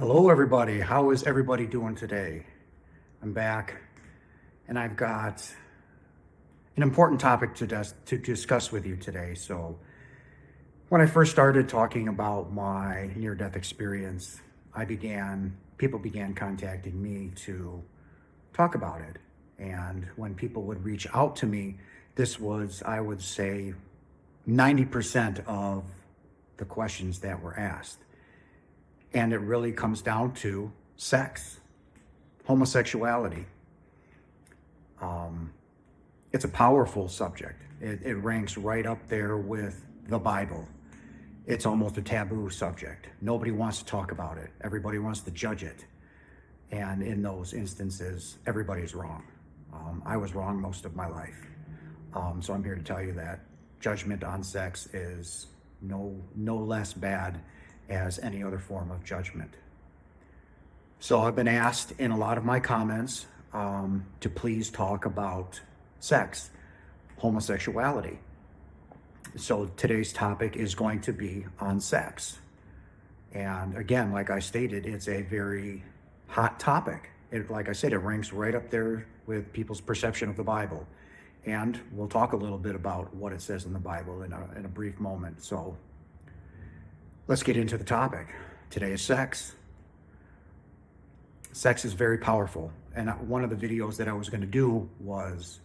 Hello, everybody. How is everybody doing today? I'm back, and I've got an important topic to discuss with you today. So, when I first started talking about my near-death experience, people began contacting me to talk about it. And when people would reach out to me, this was, I would say, 90% of the questions that were asked. And it really comes down to sex, homosexuality. It's a powerful subject. It ranks right up there with the Bible. It's almost a taboo subject. Nobody wants to talk about it. Everybody wants to judge it. And in those instances, everybody's wrong. I was wrong most of my life. So I'm here to tell you that judgment on sex is no less bad as any other form of judgment. So I've been asked in a lot of my comments to please talk about sex, homosexuality. So today's topic is going to be on sex. And again, like I stated, it's a very hot topic. Like I said, it ranks right up there with people's perception of the Bible. And we'll talk a little bit about what it says in the Bible in a brief moment. So let's get into the topic. Today is sex. Sex is very powerful. And one of the videos that I was going to do was,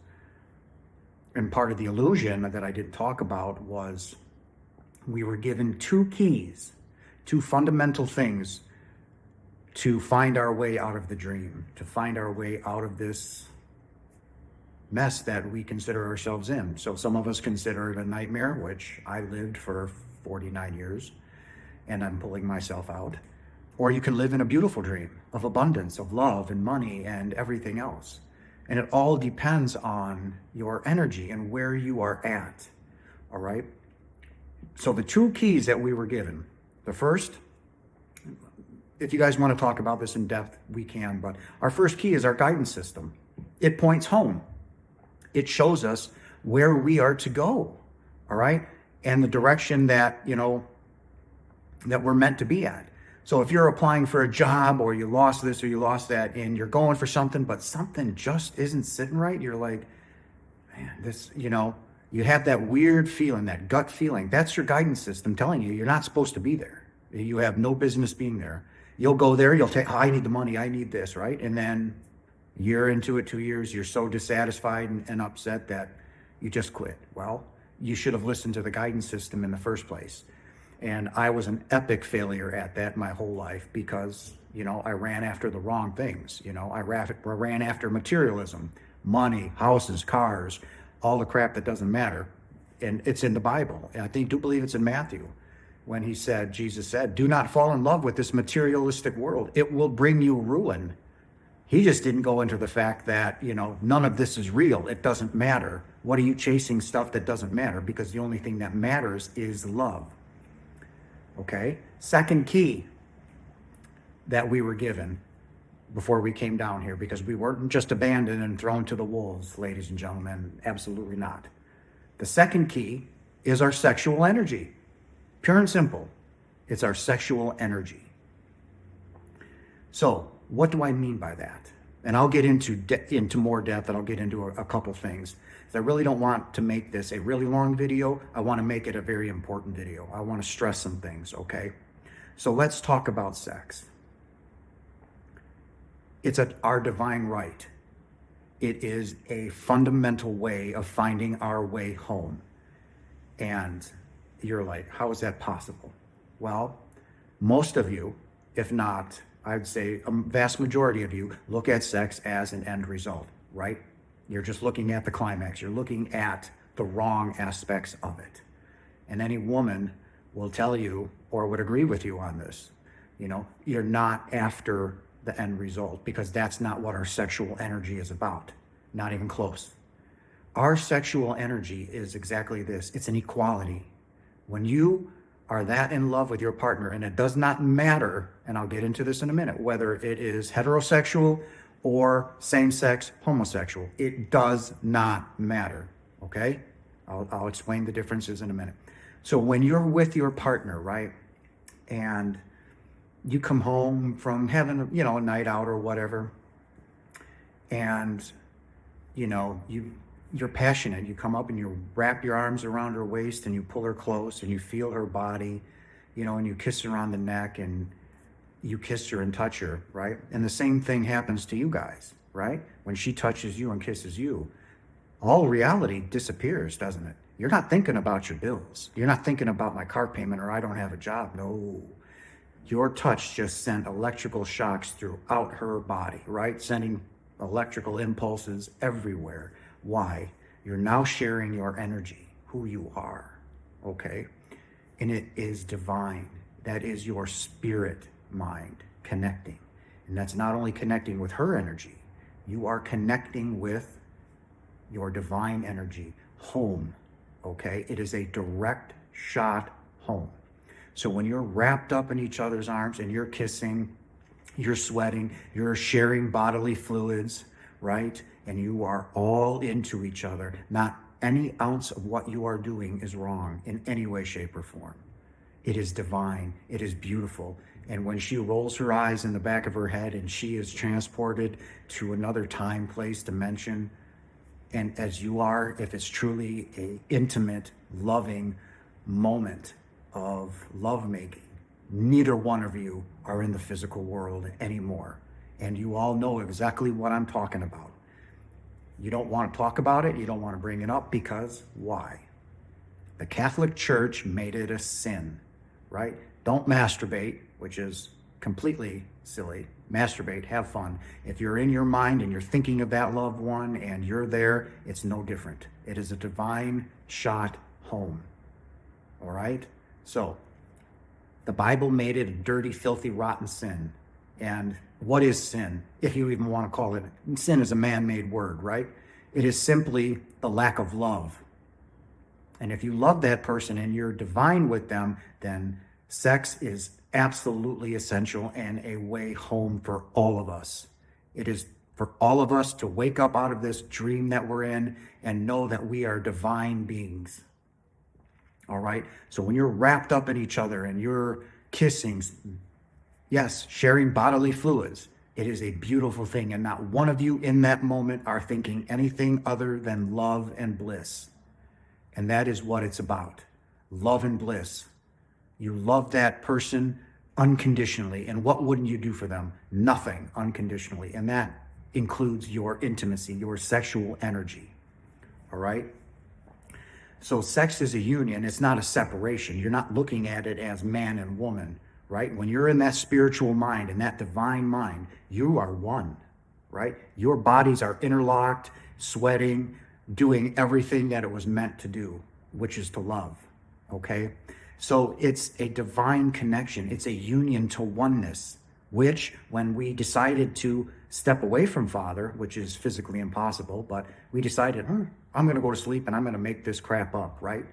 and part of the illusion that I didn't talk about was, we were given two keys, two fundamental things to find our way out of the dream, to find our way out of this mess that we consider ourselves in. So some of us consider it a nightmare, which I lived for 49 years. And I'm pulling myself out. Or you can live in a beautiful dream of abundance, of love and money and everything else. And it all depends on your energy and where you are at, all right? So the two keys that we were given, the first, if you guys want to talk about this in depth, we can, but our first key is our guidance system. It points home. It shows us where we are to go, all right? And the direction that, that we're meant to be at. So if you're applying for a job or you lost this or you lost that and you're going for something, but something just isn't sitting right, you're like, man, this, you have that weird feeling, that gut feeling. That's your guidance system telling you you're not supposed to be there. You have no business being there. You'll go there, you'll take, I need the money, I need this, right? And then a year into it, 2 years, you're so dissatisfied and upset that you just quit. Well, you should have listened to the guidance system in the first place. And I was an epic failure at that my whole life because, I ran after the wrong things. I ran after materialism, money, houses, cars, all the crap that doesn't matter. And it's in the Bible. And I do believe it's in Matthew when Jesus said, do not fall in love with this materialistic world. It will bring you ruin. He just didn't go into the fact that, none of this is real. It doesn't matter. What are you chasing stuff that doesn't matter? Because the only thing that matters is love. Okay, second key that we were given before we came down here, because we weren't just abandoned and thrown to the wolves, ladies and gentlemen, absolutely not. The second key is our sexual energy. Pure and simple, it's our sexual energy. So what do I mean by that? And I'll get into more depth, and I'll get into a couple things. I really don't want to make this a really long video. I want to make it a very important video. I want to stress some things, okay? So let's talk about sex. It's our divine right. It is a fundamental way of finding our way home. And you're like, how is that possible? Well, most of you, if not, I'd say a vast majority of you, look at sex as an end result, right? You're just looking at the climax. You're looking at the wrong aspects of it. And any woman will tell you or would agree with you on this. You're not after the end result, because that's not what our sexual energy is about. Not even close. Our sexual energy is exactly this. It's an equality. When you are that in love with your partner, and it does not matter, and I'll get into this in a minute, whether it is heterosexual or same-sex homosexual, it does not matter, okay? I'll explain the differences in a minute. So when you're with your partner, right, and you come home from having, a night out or whatever, and, you're passionate. You come up and you wrap your arms around her waist and you pull her close and you feel her body, and you kiss her on the neck and you kiss her and touch her, right? And the same thing happens to you guys, right? When she touches you and kisses you, all reality disappears, doesn't it? You're not thinking about your bills. You're not thinking about my car payment or I don't have a job. No. Your touch just sent electrical shocks throughout her body, right? Sending electrical impulses everywhere. Why? You're now sharing your energy, who you are, okay? And it is divine. That is your spirit mind connecting. And that's not only connecting with her energy, you are connecting with your divine energy, home, okay? It is a direct shot home. So when you're wrapped up in each other's arms and you're kissing, you're sweating, you're sharing bodily fluids, right? And you are all into each other. Not any ounce of what you are doing is wrong in any way, shape, or form. It is divine. It is beautiful. And when she rolls her eyes in the back of her head and she is transported to another time, place, dimension, and as you are, if it's truly an intimate, loving moment of lovemaking, neither one of you are in the physical world anymore. And you all know exactly what I'm talking about. You don't want to talk about it. You don't want to bring it up because why? The Catholic Church made it a sin, right? Don't masturbate, which is completely silly. Masturbate, have fun. If you're in your mind and you're thinking of that loved one and you're there, it's no different. It is a divine shot home. All right? So, the Bible made it a dirty, filthy, rotten sin. And what is sin? If you even want to call it, sin is a man-made word, right? It is simply the lack of love. And if you love that person and you're divine with them, then sex is absolutely essential and a way home for all of us. It is for all of us to wake up out of this dream that we're in and know that we are divine beings. All right? So when you're wrapped up in each other and you're kissing, yes, sharing bodily fluids, it is a beautiful thing. And not one of you in that moment are thinking anything other than love and bliss. And that is what it's about. Love and bliss. You love that person unconditionally. And what wouldn't you do for them? Nothing unconditionally. And that includes your intimacy, your sexual energy. All right? So sex is a union. It's not a separation. You're not looking at it as man and woman, right? When you're in that spiritual mind, in that divine mind, you are one, right? Your bodies are interlocked, sweating, doing everything that it was meant to do, which is to love, okay? So it's a divine connection. It's a union to oneness, which when we decided to step away from Father, which is physically impossible, but we decided, I'm going to go to sleep and I'm going to make this crap up, right?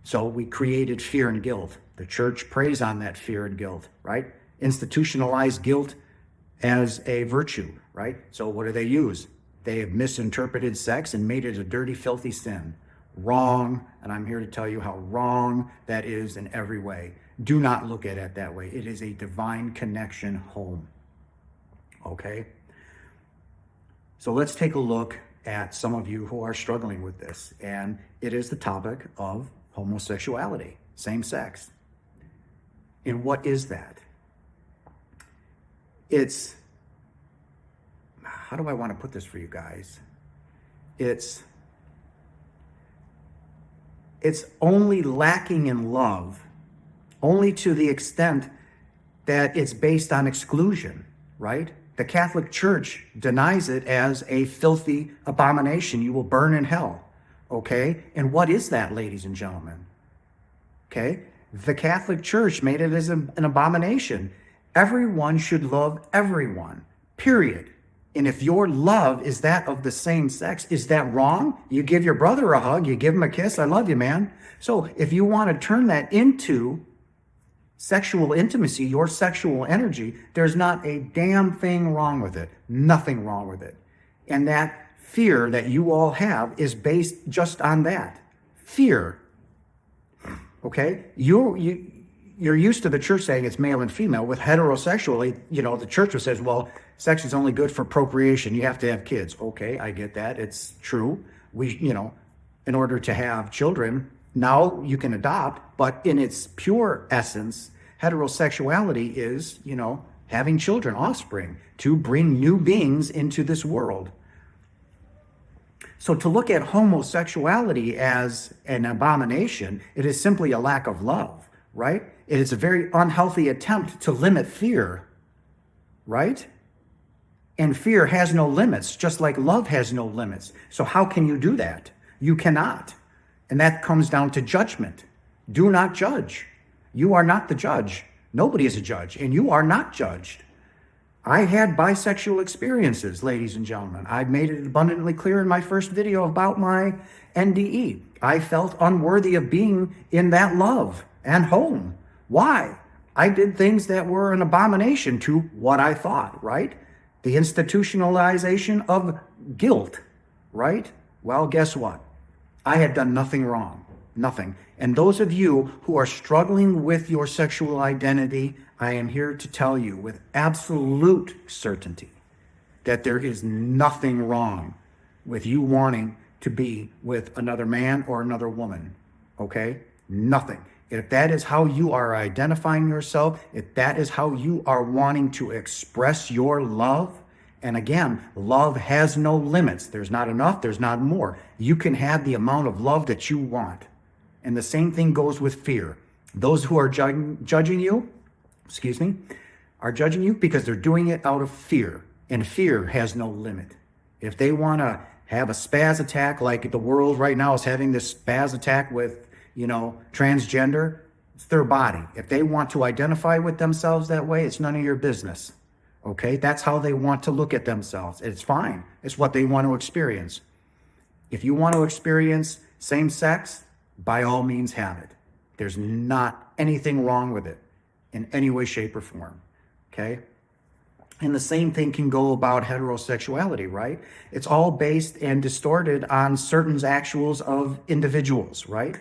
So we created fear and guilt. The church preys on that fear and guilt, right? Institutionalized guilt as a virtue, right? So what do they use? They have misinterpreted sex and made it a dirty, filthy sin. Wrong, and I'm here to tell you how wrong that is in every way. Do not look at it that way. It is a divine connection home. Okay? So let's take a look at some of you who are struggling with this, and it is the topic of homosexuality, same sex. And what is that? It's, how do I want to put this for you guys? It's only lacking in love, only to the extent that it's based on exclusion, right? The Catholic Church denies it as a filthy abomination. You will burn in hell, okay? And what is that, ladies and gentlemen? Okay? The Catholic Church made it as an abomination. Everyone should love everyone, period. And if your love is that of the same sex, is that wrong? You give your brother a hug, you give him a kiss, I love you, man. So if you want to turn that into sexual intimacy, your sexual energy, there's not a damn thing wrong with it. Nothing wrong with it. And that fear that you all have is based just on that. Fear. Okay? you're used to the church saying it's male and female. With heterosexually, the church says, well, sex is only good for procreation. You have to have kids. Okay, I get that. It's true. In order to have children, now you can adopt, but in its pure essence, heterosexuality is, having children, offspring, to bring new beings into this world. So to look at homosexuality as an abomination, it is simply a lack of love, right? It is a very unhealthy attempt to limit fear, right? And fear has no limits, just like love has no limits. So how can you do that? You cannot. And that comes down to judgment. Do not judge. You are not the judge. Nobody is a judge, and you are not judged. I had bisexual experiences, ladies and gentlemen. I made it abundantly clear in my first video about my NDE. I felt unworthy of being in that love and home. Why? I did things that were an abomination to what I thought, right? The institutionalization of guilt, right? Well, guess what? I had done nothing wrong, nothing. And those of you who are struggling with your sexual identity, I am here to tell you with absolute certainty that there is nothing wrong with you wanting to be with another man or another woman, okay? Nothing. If that is how you are identifying yourself, if that is how you are wanting to express your love, and again, love has no limits. There's not enough, there's not more. You can have the amount of love that you want. And the same thing goes with fear. Those who are judging you, are judging you because they're doing it out of fear. And fear has no limit. If they want to have a spaz attack like the world right now is having this spaz attack with, transgender, it's their body. If they want to identify with themselves that way, it's none of your business. Okay? That's how they want to look at themselves. It's fine. It's what they want to experience. If you want to experience same sex, by all means have it. There's not anything wrong with it in any way, shape, or form. Okay? And the same thing can go about heterosexuality, right? It's all based and distorted on certain actuals of individuals, right?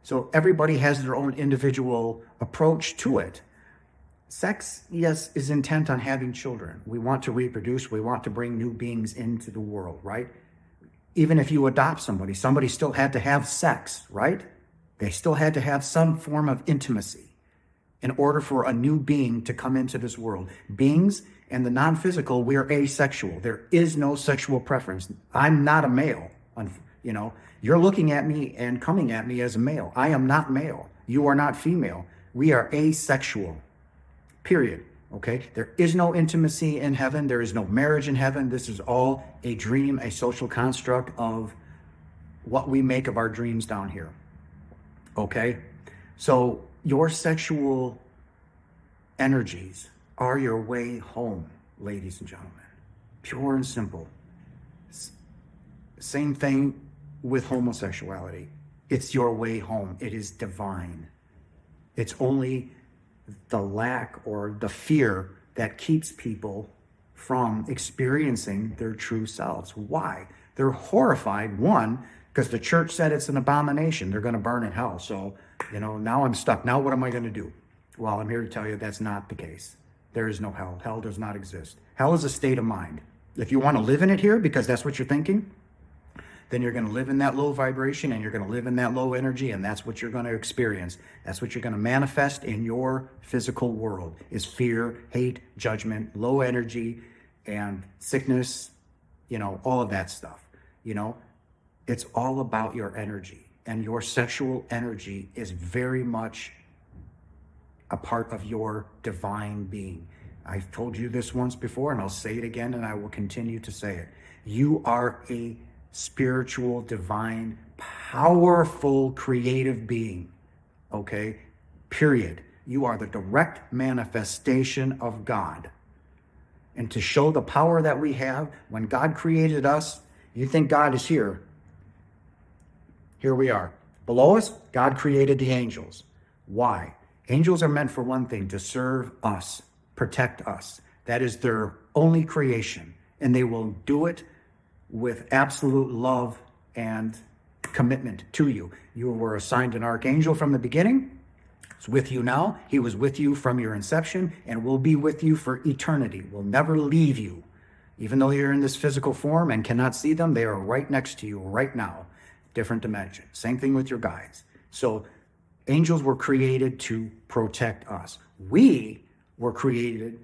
So everybody has their own individual approach to it. Sex, yes, is intent on having children. We want to reproduce. We want to bring new beings into the world, right? Even if you adopt somebody still had to have sex, right? They still had to have some form of intimacy in order for a new being to come into this world. Beings and the non-physical, we're asexual. There is no sexual preference. I'm not a male. You're looking at me and coming at me as a male. I am not male. You are not female. We are asexual, period. Okay? There is no intimacy in heaven. There is no marriage in heaven. This is all a dream, a social construct of what we make of our dreams down here. Okay? So your sexual energies are your way home, ladies and gentlemen. Pure and simple. Same thing with homosexuality. It's your way home. It is divine. It's only the lack or the fear that keeps people from experiencing their true selves. Why? They're horrified, one, because the church said it's an abomination. They're going to burn in hell. So, now I'm stuck. Now what am I going to do? Well, I'm here to tell you that's not the case. There is no hell. Hell does not exist. Hell is a state of mind. If you want to live in it here because that's what you're thinking, then you're going to live in that low vibration and you're going to live in that low energy, and that's what you're going to experience. That's what you're going to manifest in your physical world is fear, hate, judgment, low energy, and sickness, all of that stuff. It's all about your energy, and your sexual energy is very much a part of your divine being. I've told you this once before, and I'll say it again, and I will continue to say it. You are a spiritual, divine, powerful, creative being. Okay? Period. You are the direct manifestation of God. And to show the power that we have, when God created us, you think God is here. Here we are. Below us, God created the angels. Why? Angels are meant for one thing, to serve us, protect us. That is their only creation. And they will do it with absolute love and commitment to you. You were assigned an archangel from the beginning, He's with you now. He was with you from your inception and will be with you for eternity. Will never leave you. Even though you're in this physical form and cannot see them, they are right next to you right now. Different dimension. Same thing with your guides. So angels were created to protect us. We were created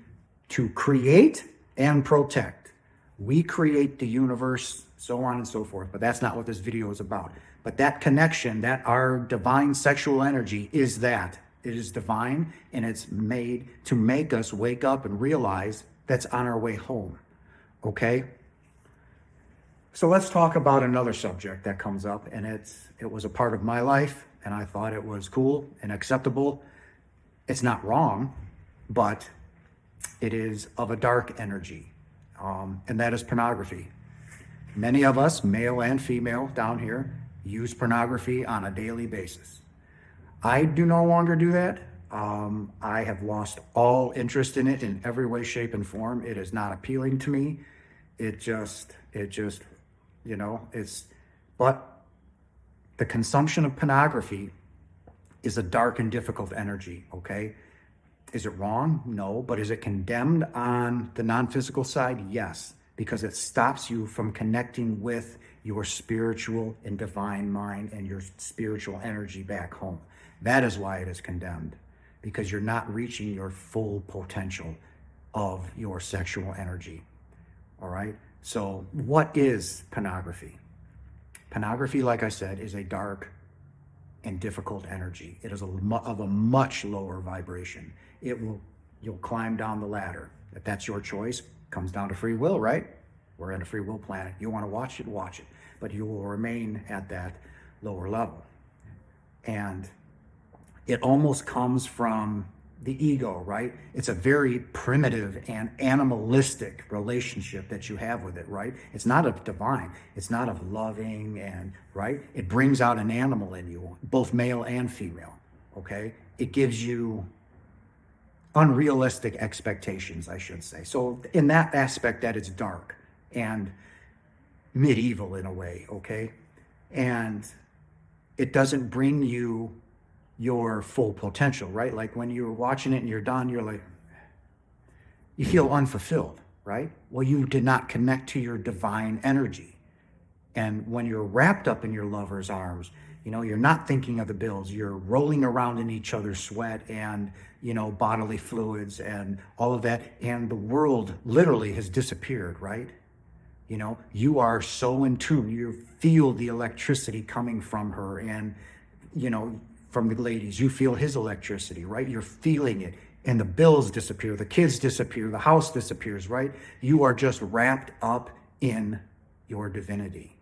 to create and protect. We create the universe, so on and so forth. But that's not what this video is about. But that connection, that our divine sexual energy is that. It is divine, and it's made to make us wake up and realize that's on our way home. Okay? So let's talk about another subject that comes up, and it was a part of my life, and I thought it was cool and acceptable. It's not wrong, but it is of a dark energy, and that is pornography. Many of us, male and female down here, use pornography on a daily basis. I do no longer do that. I have lost all interest in it in every way, shape, and form. It is not appealing to me. It just, but the consumption of pornography is a dark and difficult energy, okay? Is it wrong? No. But is it condemned on the non-physical side? Yes, because it stops you from connecting with your spiritual and divine mind and your spiritual energy back home. That is why it is condemned, because you're not reaching your full potential of your sexual energy. All right? So what is pornography? Pornography, like I said, is a dark and difficult energy. It is of a much lower vibration. You'll climb down the ladder. If that's your choice, comes down to free will, right? We're in a free will planet. You want to watch it, watch it. But you will remain at that lower level. And it almost comes from the ego, right? It's a very primitive and animalistic relationship that you have with it, right? It's not of divine. It's not of loving and, right? It brings out an animal in you, both male and female, okay? It gives you unrealistic expectations, I should say. So in that aspect, that it's dark and medieval in a way, okay? And it doesn't bring you your full potential, right? Like when you're watching it and you're done, you're like, you feel unfulfilled, right? Well, you did not connect to your divine energy. And when you're wrapped up in your lover's arms, you're not thinking of the bills. You're rolling around in each other's sweat and, bodily fluids and all of that. And the world literally has disappeared, right? You are so in tune. You feel the electricity coming from her and, from the ladies. You feel his electricity, right? You're feeling it. And the bills disappear. The kids disappear. The house disappears, right? You are just wrapped up in your divinity.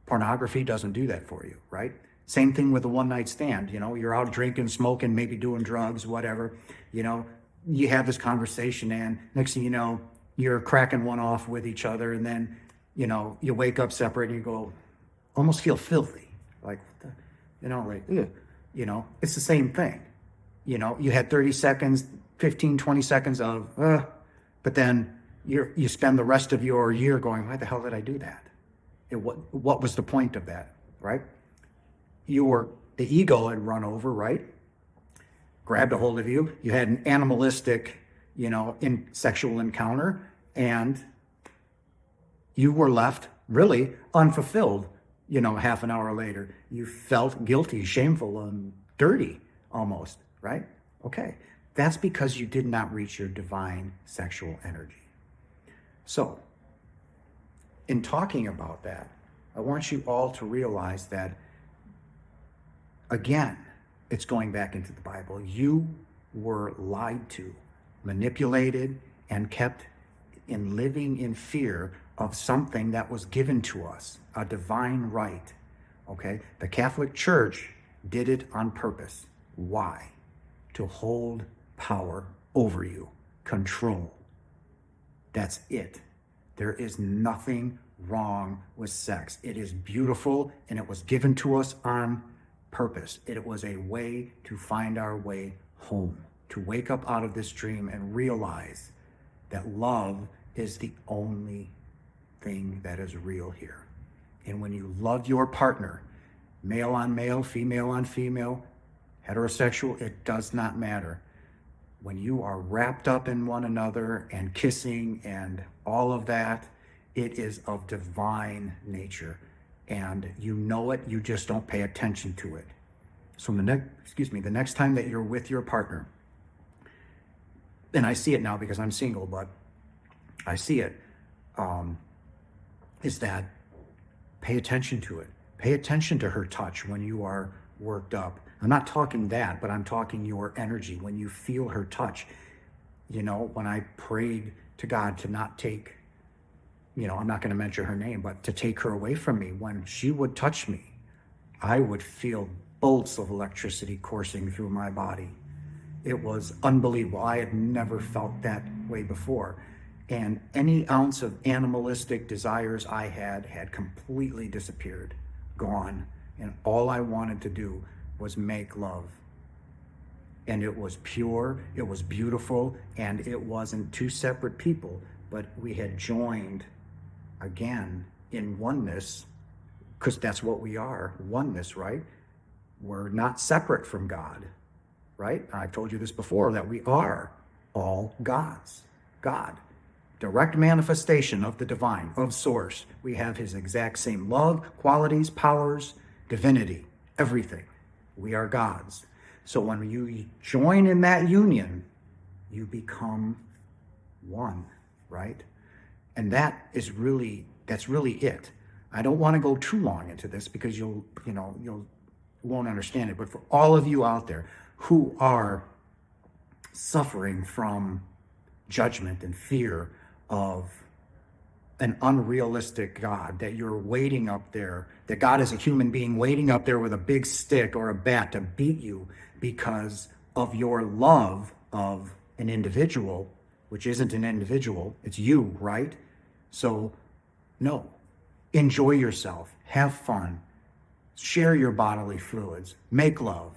Pornography doesn't do that for you, right? Same thing with a one-night stand. You're out drinking, smoking, maybe doing drugs, whatever. You have this conversation and next thing you know, you're cracking one off with each other. And then, you wake up separate and you go, almost feel filthy. Like, it's the same thing. You had 30 seconds, 15, 20 seconds of, but then you spend the rest of your year going, why the hell did I do that? What was the point of that, right? The ego had run over, right? Grabbed a hold of you. You had an animalistic, sexual encounter, and you were left really unfulfilled. Half an hour later, you felt guilty, shameful, and dirty almost, right? Okay. That's because you did not reach your divine sexual energy. So, in talking about that, I want you all to realize that, again, it's going back into the Bible. You were lied to, manipulated, and kept in living in fear of something that was given to us, a divine right, okay? The Catholic Church did it on purpose. Why? To hold power over you, control. That's it. There is nothing wrong with sex. It is beautiful, and it was given to us on purpose. It was a way to find our way home, to wake up out of this dream and realize that love is the only thing that is real here. And when you love your partner, male on male, female on female, heterosexual, it does not matter. When you are wrapped up in one another and kissing and all of that, it is of divine nature. And you know it, you just don't pay attention to it. So the next time that you're with your partner, and I see it now because I'm single, but I see it, is that pay attention to it. Pay attention to her touch when you are worked up. I'm not talking that, but I'm talking your energy. When you feel her touch, when I prayed to God to not take, I'm not going to mention her name, but to take her away from me, when she would touch me, I would feel bolts of electricity coursing through my body. It was unbelievable. I had never felt that way before. And any ounce of animalistic desires I had completely disappeared, gone. And all I wanted to do was make love. And it was pure, it was beautiful, and it wasn't two separate people, but we had joined again in oneness, because that's what we are, oneness, right? We're not separate from God, right? I've told you this before, that we are all gods. God, direct manifestation of the divine, of source. We have his exact same love, qualities, powers, divinity, everything. We are gods. So when you join in that union, you become one, right? And that's really it. I don't want to go too long into this because you won't understand it. But for all of you out there who are suffering from judgment and fear of an unrealistic God, that you're waiting up there, that God is a human being waiting up there with a big stick or a bat to beat you because of your love of an individual, which isn't an individual, it's you, right? So, no. Enjoy yourself. Have fun. Share your bodily fluids. Make love.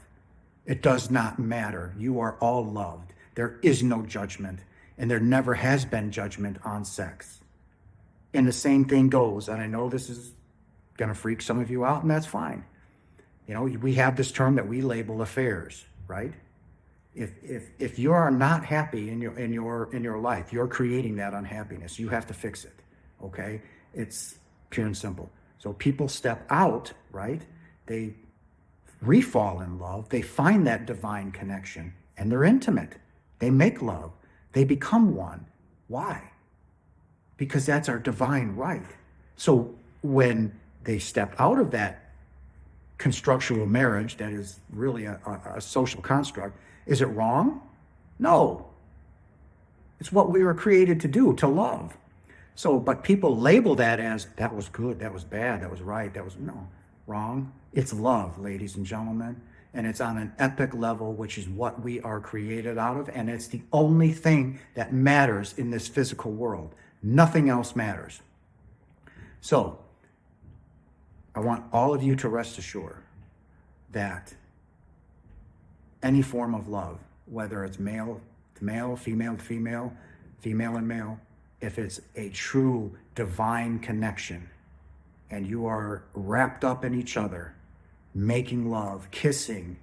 It does not matter. You are all loved. There is no judgment, and there never has been judgment on sex. And the same thing goes, and I know this is going to freak some of you out, and that's fine. We have this term that we label affairs, right? If you are not happy in your life, you're creating that unhappiness. You have to fix it, okay? It's pure and simple. So people step out, right? They re-fall in love. They find that divine connection, and they're intimate. They make love. They become one. Why? Because that's our divine right. So when they step out of that constructual marriage, that is really a social construct, is it wrong? No. It's what we were created to do, to love. So, but people label that as, that was good, that was bad, that was right, no, wrong. It's love, ladies and gentlemen. And it's on an epic level, which is what we are created out of. And it's the only thing that matters in this physical world. Nothing else matters. So, I want all of you to rest assured that any form of love, whether it's male to male, female to female, female and male, if it's a true divine connection and you are wrapped up in each other, making love, kissing,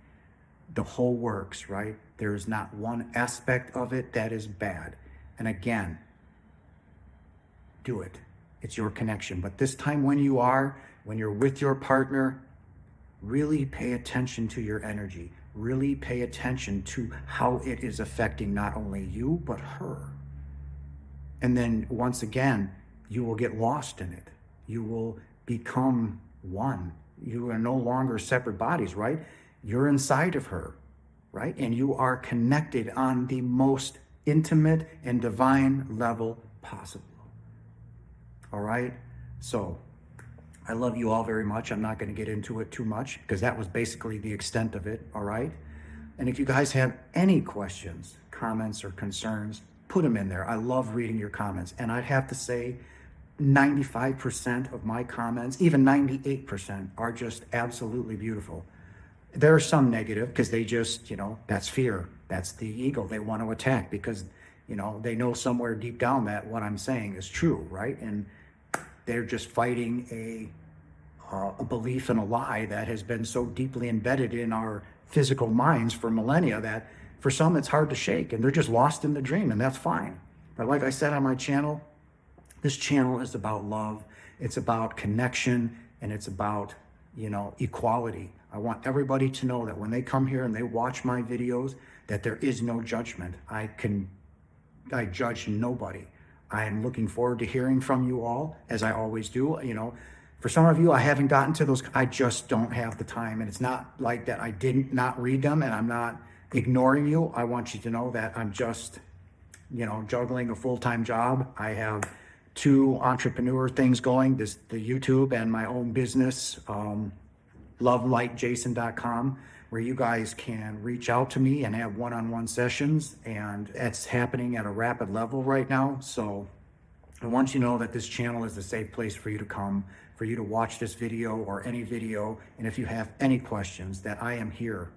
the whole works, right? There is not one aspect of it that is bad. And again, do it. It's your connection. But this time when you're with your partner, really pay attention to your energy. Really pay attention to how it is affecting not only you, but her. And then once again, you will get lost in it. You will become one. You are no longer separate bodies, right? You're inside of her, right? And you are connected on the most intimate and divine level possible. All right? So, I love you all very much. I'm not going to get into it too much because that was basically the extent of it, all right? And if you guys have any questions, comments, or concerns, put them in there. I love reading your comments. And I'd have to say 95% of my comments, even 98%, are just absolutely beautiful. There are some negative because they just, that's fear. That's the ego. They want to attack because, they know somewhere deep down that what I'm saying is true, right? And they're just fighting a belief in a lie that has been so deeply embedded in our physical minds for millennia that for some it's hard to shake and they're just lost in the dream, and that's fine. But like I said on my channel, this channel is about love, it's about connection, and it's about, equality. I want everybody to know that when they come here and they watch my videos, that there is no judgment. I judge nobody. I am looking forward to hearing from you all, as I always do. For some of you, I haven't gotten to those. I just don't have the time. And it's not like that I didn't not read them and I'm not ignoring you. I want you to know that I'm just, juggling a full-time job. I have 2 entrepreneur things going, the YouTube and my own business, lovelightjason.com, where you guys can reach out to me and have one-on-one sessions. And it's happening at a rapid level right now. So I want you to know that this channel is a safe place for you to come, for you to watch this video or any video. And if you have any questions, that I am here.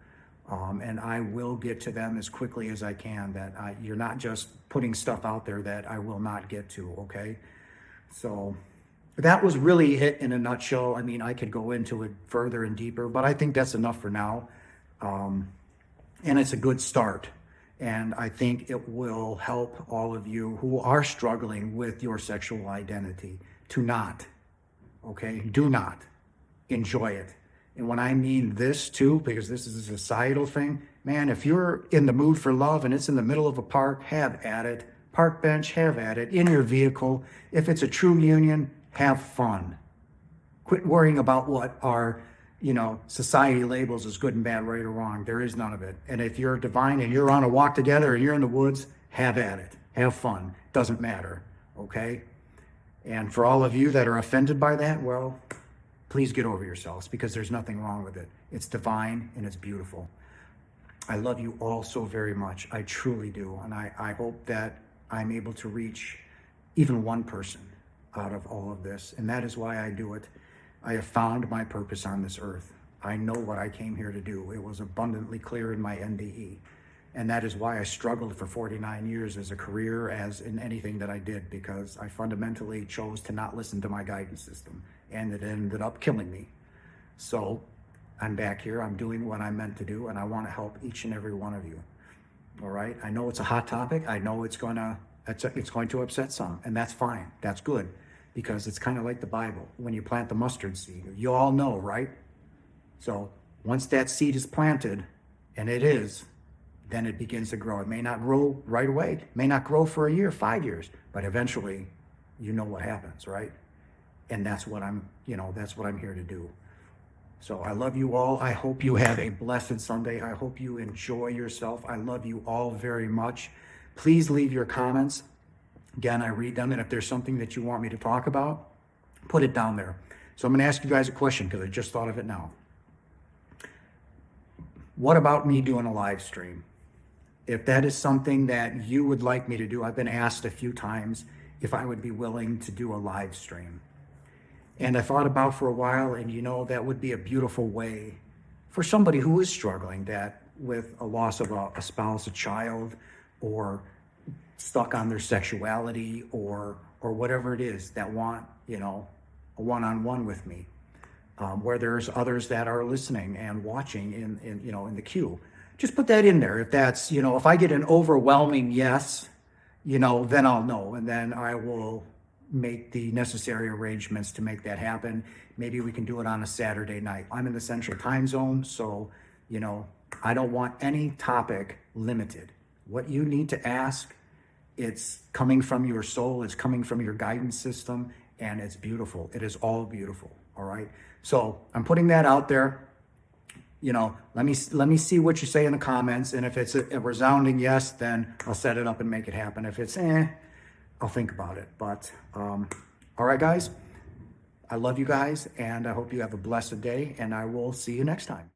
And I will get to them as quickly as I can, that you're not just putting stuff out there that I will not get to, okay? So that was really it in a nutshell. I mean, I could go into it further and deeper, but I think that's enough for now. And it's a good start. And I think it will help all of you who are struggling with your sexual identity to not, do not enjoy it. And when I mean this too, because this is a societal thing, man, if you're in the mood for love and it's in the middle of a park, have at it. Park bench, have at it. In your vehicle. If it's a true union, have fun. Quit worrying about what our, society labels as good and bad, right or wrong. There is none of it. And if you're divine and you're on a walk together and you're in the woods, have at it. Have fun. Doesn't matter, okay? And for all of you that are offended by that, well, please get over yourselves, because there's nothing wrong with it. It's divine and it's beautiful. I love you all so very much. I truly do. And I hope that I'm able to reach even one person out of all of this. And that is why I do it. I have found my purpose on this earth. I know what I came here to do. It was abundantly clear in my NDE. And that is why I struggled for 49 years as a career, as in anything that I did, because I fundamentally chose to not listen to my guidance system, and it ended up killing me. So I'm back here, I'm doing what I'm meant to do, and I want to help each and every one of you. All right, I know it's a hot topic. I know it's going to upset some, and that's fine. That's good, because it's kind of like the Bible. When you plant the mustard seed, you all know, right? So once that seed is planted, and it is, then it begins to grow. It may not grow right away. It may not grow for a year, 5 years, but eventually, you know what happens, right? And that's what I'm here to do. So I love you all. I hope you have a blessed Sunday. I hope you enjoy yourself. I love you all very much. Please leave your comments. Again, I read them, and if there's something that you want me to talk about, put it down there. So I'm going to ask you guys a question, because I just thought of it now. What about me doing a live stream? If that is something that you would like me to do, I've been asked a few times if I would be willing to do a live stream. And I thought about for a while, and that would be a beautiful way for somebody who is struggling with a loss of a spouse, a child, or stuck on their sexuality, or whatever it is, that want, a one-on-one with me, where there's others that are listening and watching in the queue. Just put that in there. If that's, if I get an overwhelming yes, then I'll know, and then I will make the necessary arrangements to make that happen. Maybe we can do it on a Saturday night. I'm in the Central Time Zone, so, I don't want any topic limited. What you need to ask, it's coming from your soul, it's coming from your guidance system, and it's beautiful. It is all beautiful, all right? So I'm putting that out there. Let me see what you say in the comments, and if it's a resounding yes, then I'll set it up and make it happen. If it's I'll think about it. But all right, guys, I love you guys, and I hope you have a blessed day, and I will see you next time.